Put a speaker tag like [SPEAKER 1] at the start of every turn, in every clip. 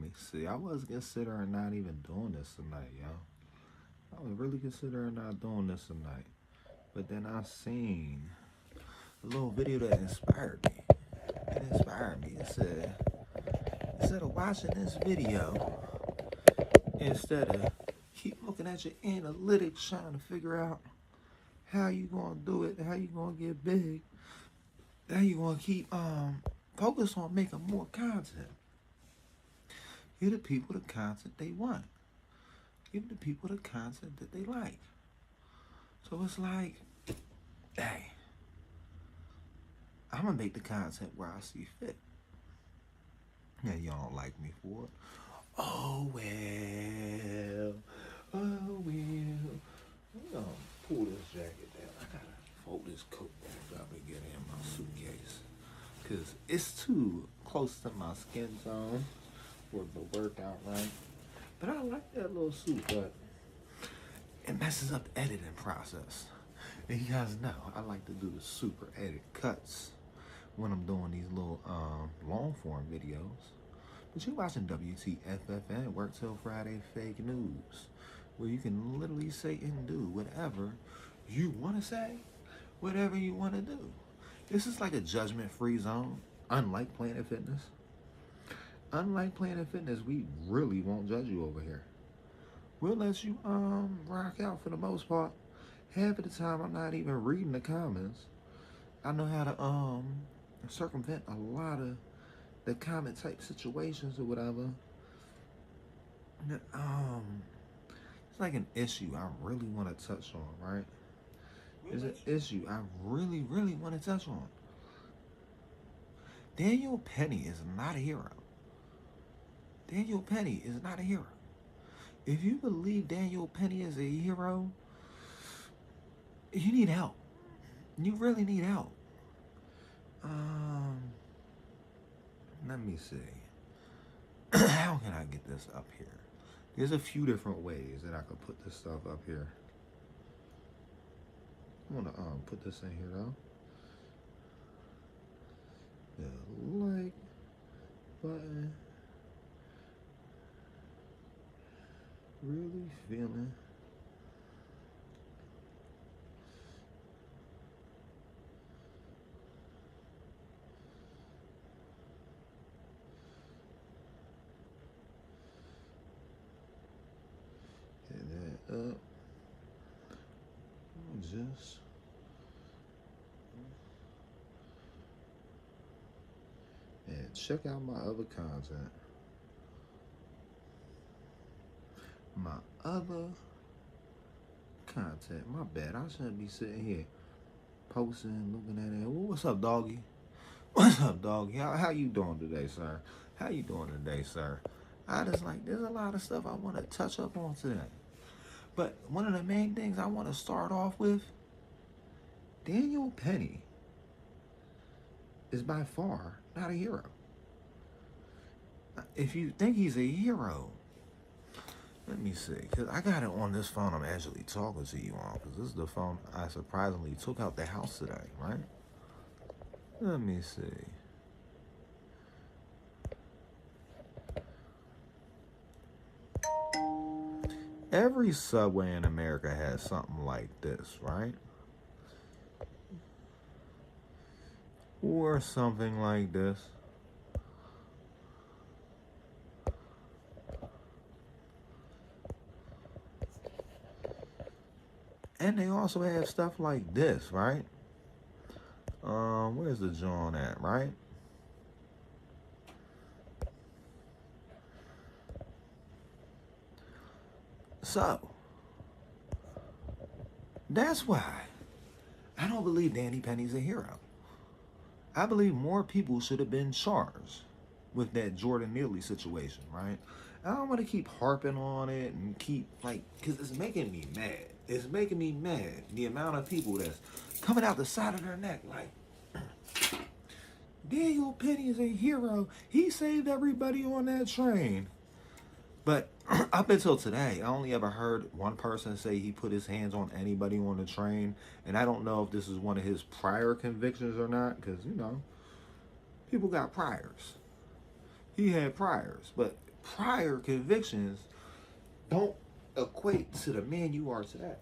[SPEAKER 1] me see. I was considering not even doing this tonight, yo. I was really considering not doing this tonight. But then I seen a little video that inspired me. It inspired me. It said, instead of watching this video, instead of keep looking at your analytics trying to figure out how you gonna do it, how you gonna get big, how you gonna keep focus on making more content. Give the people the content they want. Give the people the content that they like. So it's like, hey, I'm gonna make the content where I see fit. Yeah, y'all don't like me for it. Oh well. Oh well. I'm gonna pull this jacket down. I gotta fold this coat back up and get it in my suitcase. Cause it's too close to my skin tone for the workout, right? But I like that little suit, but it messes up the editing process. And you guys know I like to do the super edit cuts when I'm doing these little long form videos. But you're watching WTFFN, Work Till Friday Fake News, where you can literally say and do whatever you want to say, whatever you want to do. This is like a judgment-free zone, unlike Planet Fitness. Unlike Planet Fitness, we really won't judge you over here. We'll let you rock out for the most part. Half of the time, I'm not even reading the comments. I know how to circumvent a lot of the comment type situations or whatever. It's like an issue I really want to touch on, right? It's an issue I really, really want to touch on. Daniel Penny is not a hero. Daniel Penny is not a hero. If you believe Daniel Penny is a hero, you need help. You really need help. Let me see. How can I get this up here? There's a few different ways that I could put this stuff up here. I want to put this in here though. The like button. Really feeling get that up. Just and check out my other content. My other content. My bad. I shouldn't be sitting here posting, looking at it. What's up, doggy? What's up, doggy? How you doing today, sir? How you doing today, sir? I just like, there's a lot of stuff I want to touch up on today. But one of the main things I want to start off with, Daniel Penny is by far not a hero. If you think he's a hero, let me see, because I got it on this phone I'm actually talking to you on, because this is the phone I surprisingly took out the house today, right? Let me see. Every subway in America has something like this, right? Or something like this. And they also have stuff like this, right? Where's the John at, right? So, that's why I don't believe Danny Penny's a hero. I believe more people should have been charged with that Jordan Neely situation, right? I don't want to keep harping on it and keep, like, because it's making me mad. It's making me mad, the amount of people that's coming out the side of their neck like, Daniel Penny is a hero. He saved everybody on that train. But up until today, I only ever heard one person say he put his hands on anybody on the train. And I don't know if this is one of his prior convictions or not, because, you know, people got priors. He had priors, but prior convictions don't equate to the man you are today.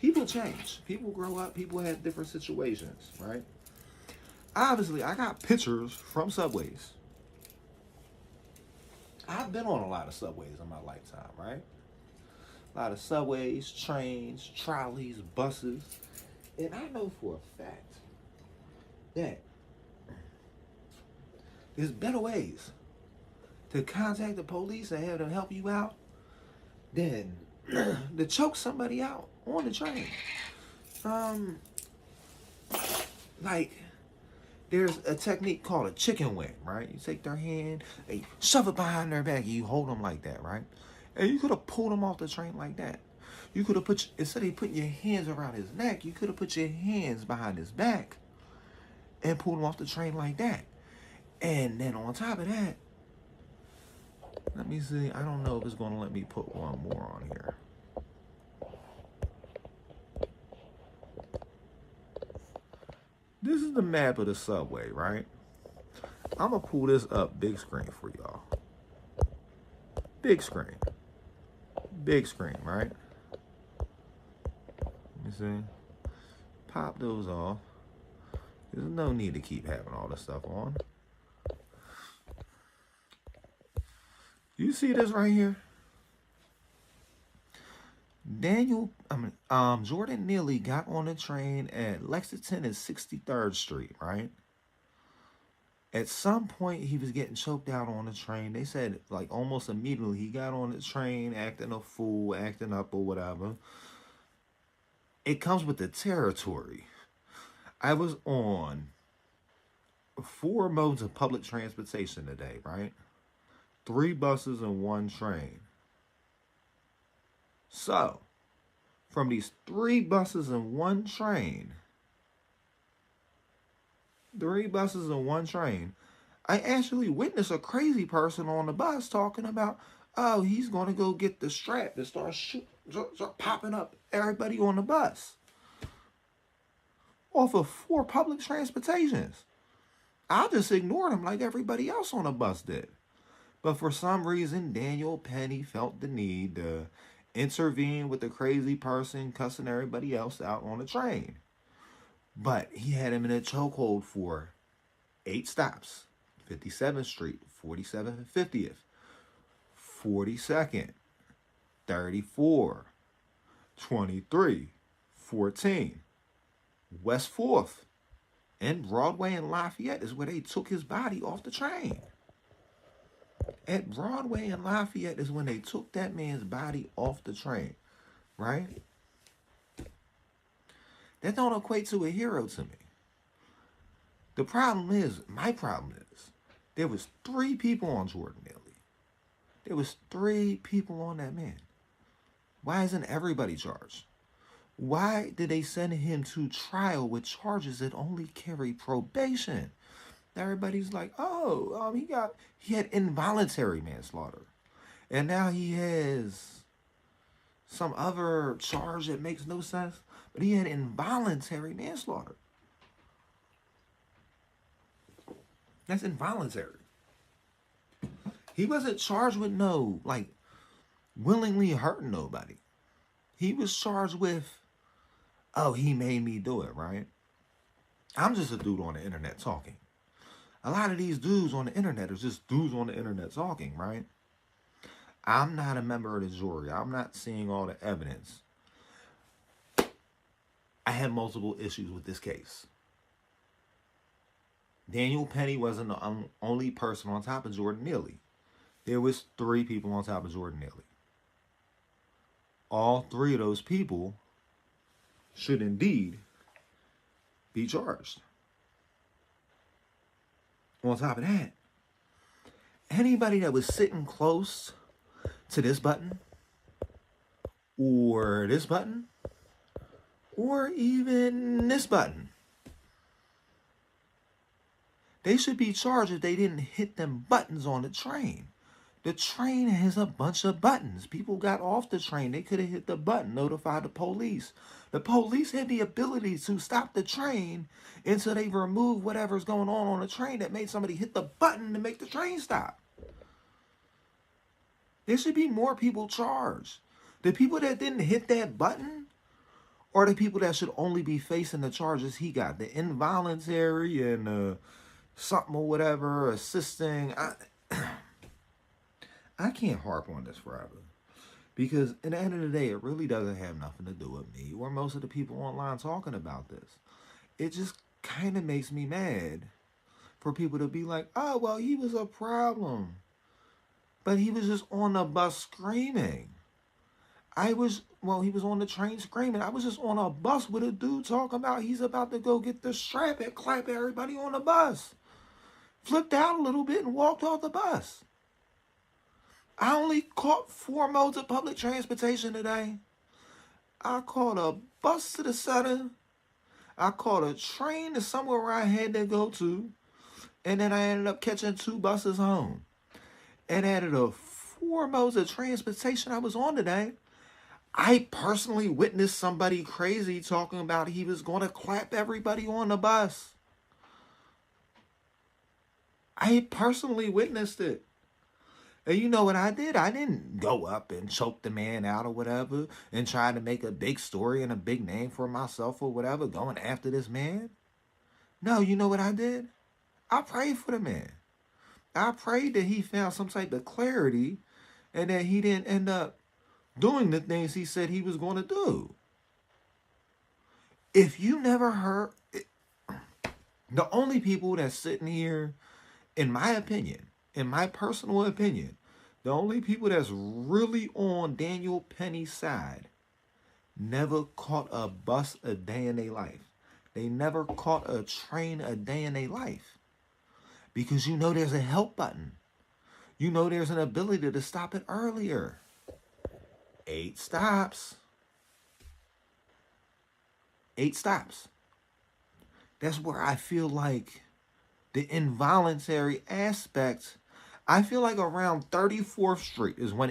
[SPEAKER 1] People change. People grow up. People have different situations, right? Obviously, I got pictures from subways. I've been on a lot of subways in my lifetime, right? A lot of subways, trains, trolleys, buses. And I know for a fact that there's better ways to contact the police and have them help you out than to choke somebody out on the train. Like, there's a technique called a chicken wing, right? You take their hand, and you shove it behind their back, and you hold them like that, right? And you could have pulled him off the train like that. You could have instead of putting your hands around his neck, you could have put your hands behind his back and pulled him off the train like that. And then on top of that, let me see, I don't know if it's going to let me put one more on here. This is the map of the subway, right? I'm going to pull this up big screen for y'all. Big screen. Big screen, right? You see? Pop those off. There's no need to keep having all this stuff on. You see this right here? Jordan Neely got on the train at Lexington and 63rd Street, right? At some point, he was getting choked out on the train. They said, like, almost immediately, he got on the train acting a fool, acting up or whatever. It comes with the territory. I was on 4 modes of public transportation today, right? 3 buses and 1 train. So, from these 3 buses and 1 train, I actually witnessed a crazy person on the bus talking about, oh, he's going to go get the strap and start popping up everybody on the bus. Off of 4 public transportations. I just ignored him like everybody else on the bus did. But for some reason, Daniel Penny felt the need to intervene with the crazy person cussing everybody else out on the train. But he had him in a chokehold for 8 stops. 57th Street, 47th and 50th, 42nd, 34, 23, 14, West 4th, and Broadway and Lafayette is where they took his body off the train. At Broadway and Lafayette is when they took that man's body off the train, right? That don't equate to a hero to me. The problem is, my problem is, there was 3 people on Jordan Neely. There was 3 people on that man. Why isn't everybody charged? Why did they send him to trial with charges that only carry probation? Everybody's like, oh, he had involuntary manslaughter. And now he has some other charge that makes no sense. But he had involuntary manslaughter. That's involuntary. He wasn't charged with willingly hurting nobody. He was charged with, oh, he made me do it, right? I'm just a dude on the internet talking. A lot of these dudes on the internet are just dudes on the internet talking, right? I'm not a member of the jury. I'm not seeing all the evidence. I had multiple issues with this case. Daniel Penny wasn't the only person on top of Jordan Neely. There was 3 people on top of Jordan Neely. All 3 of those people should indeed be charged. On top of that, anybody that was sitting close to this button, or this button, or even this button, they should be charged if they didn't hit them buttons on the train. The train has a bunch of buttons. People got off the train. They could have hit the button, notified the police. The police had the ability to stop the train until they remove whatever's going on the train that made somebody hit the button to make the train stop. There should be more people charged. The people that didn't hit that button are the people that should only be facing the charges he got. The involuntary and something or whatever, assisting. I can't harp on this forever. Because at the end of the day, it really doesn't have nothing to do with me or most of the people online talking about this. It just kind of makes me mad for people to be like, oh, well, he was a problem. But he was just on the bus screaming. He was on the train screaming. I was just on a bus with a dude talking about he's about to go get the strap and clap everybody on the bus. Flipped out a little bit and walked off the bus. I only caught 4 modes of public transportation today. I caught a bus to the center. I caught a train to somewhere where I had to go to. And then I ended up catching 2 buses home. And out of the 4 modes of transportation I was on today, I personally witnessed somebody crazy talking about he was going to clap everybody on the bus. I personally witnessed it. And you know what I did? I didn't go up and choke the man out or whatever and try to make a big story and a big name for myself or whatever going after this man. No, you know what I did? I prayed for the man. I prayed that he found some type of clarity and that he didn't end up doing the things he said he was going to do. If you never heard, the only people that's sitting here, in my opinion, in my personal opinion, the only people that's really on Daniel Penny's side never caught a bus a day in their life. They never caught a train a day in their life. Because you know there's a help button. You know there's an ability to stop it earlier. 8 stops. 8 stops. That's where I feel like the involuntary aspect, I feel like around 34th Street is when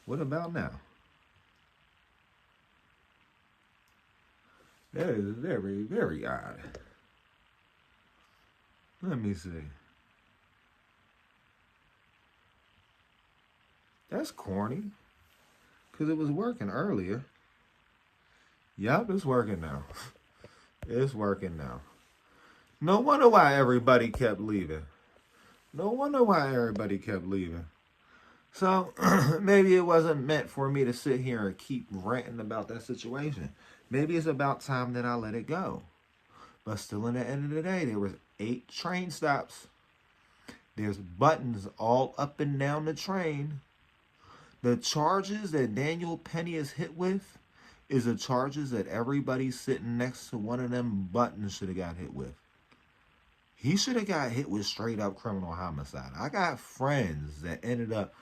[SPEAKER 1] what about now? That is very, very odd. Let me see. That's corny. Because it was working earlier. Yup, it's working now. It's working now. No wonder why everybody kept leaving. No wonder why everybody kept leaving. So maybe it wasn't meant for me to sit here and keep ranting about that situation. Maybe it's about time that I let it go. But still, in the end of the day, there was 8 train stops. There's buttons all up and down the train. The charges that Daniel Penny is hit with is the charges that everybody sitting next to one of them buttons should have got hit with. He should have got hit with straight up criminal homicide. I got friends that ended up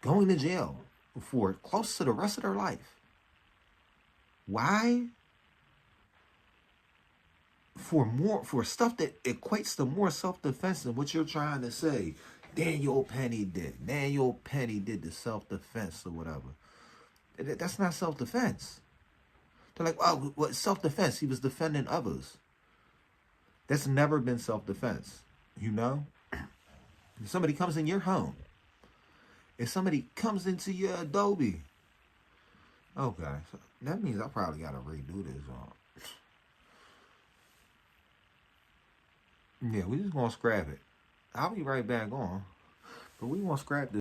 [SPEAKER 1] going to jail for close to the rest of their life. Why? For stuff that equates to more self-defense than what you're trying to say. Daniel Penny did. Daniel Penny did the self-defense or whatever. That's not self-defense. They're like, oh, what self-defense? He was defending others. That's never been self-defense. You know? If somebody comes in your home, if somebody comes into your Adobe, okay, so that means I probably got to redo this. Yeah, we just going to scrap it. I'll be right back on. But we going to scrap this.